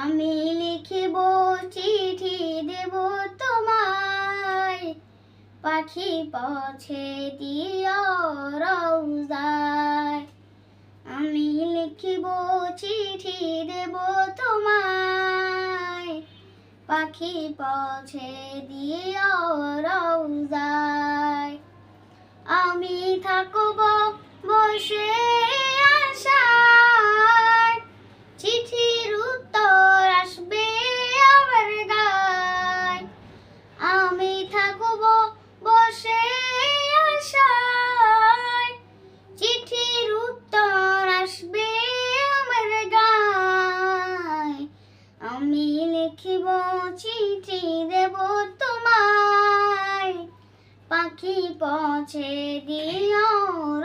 আমি লিখিব চিঠি দেব তোমায়, পাখি পৌঁছে দিও রওজায়। আমি লিখিব চিঠি দেব তোমায়, পাখি পৌঁছে দিও রওজায়। আমি থাকব বসে আশায়, চিঠির উত্তর আসবে আমার গায়। আমি থাকব বসে আশায়, চিঠির উত্তর আসবে আমার গায়। আমি লিখিব চিঠি দেব তোমায়, পাখি পৌঁছে দিও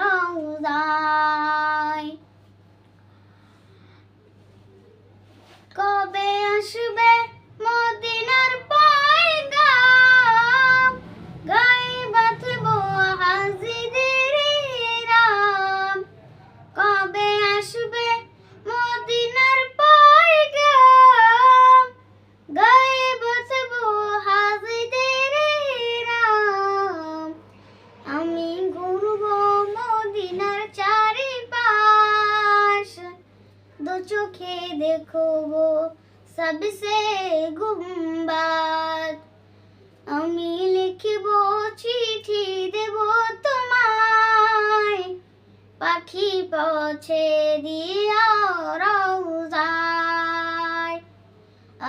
রওজায়। কবে আসবে মদিনার পয়গাম, গায়ে বাঁধব হাজিদের রাম। কবে আসবে মদিনার পয়গাম, গায়ে বাঁধব হাজিদের রাম। আমি ঘুরব মদিনার চারিপাশ, দু চোখে দেখব সবসে গুম্বাদ। আমি লিখিব চিঠি দেব তোমায়, পাখি পৌঁছে দিও রওজায়।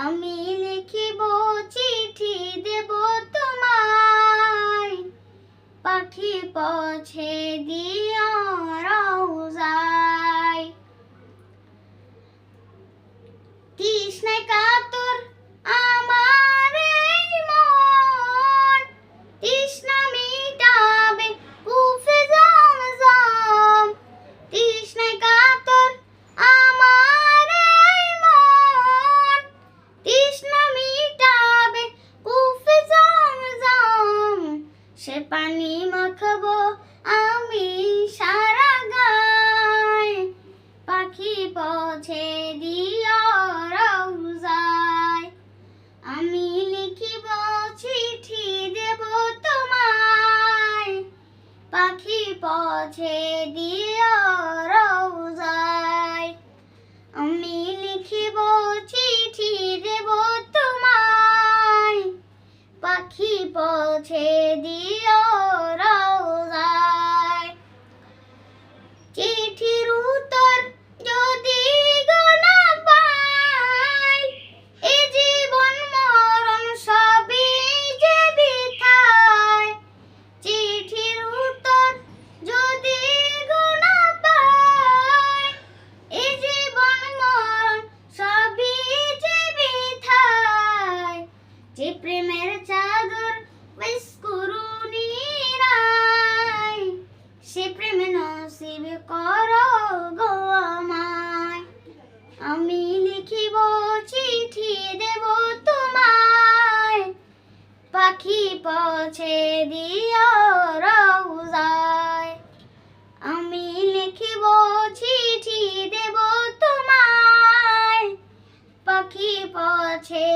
আমি লিখিব চিঠি দেব তোমায়, পাখি পৌঁছে দিও রওজায়। তৃষ্ণায় কাতর আমার এই মন, তৃষ্ণা মিটাবে কুফে জমজম। তৃষ্ণায় কাতর আমার এই মন, তৃষ্ণা মিটাবে কুফে জমজম। সে পানি মাখবো আমি সারা গায়, পাখি পৌঁছে দিও রওজায়। আমি লিখিব চিঠি দেব তোমায়, পাখি পৌঁছে দিও রওজায়। আমি লিখিব চিঠি দেব তোমায়, পাখি পৌঁছে দিও রওজায়। চিঠির উত্তর যদি গো না পাই, এ জীবন মরণ সবই যে বৃথায়। চিঠির উত্তর যদি গো না পাই, এ জীবন মরণ সবই যে বৃথায়। যে প্রেমের চাদর বেশ করুনি রায়, সে প্রেমে নসিব করো গো আমায়। আমি লিখিব চিঠি দেব তোমায়, পাখি পৌঁছে দিও রওজায়। আমি লিখিব চিঠি দেব তোমায়, পাখি পৌঁছে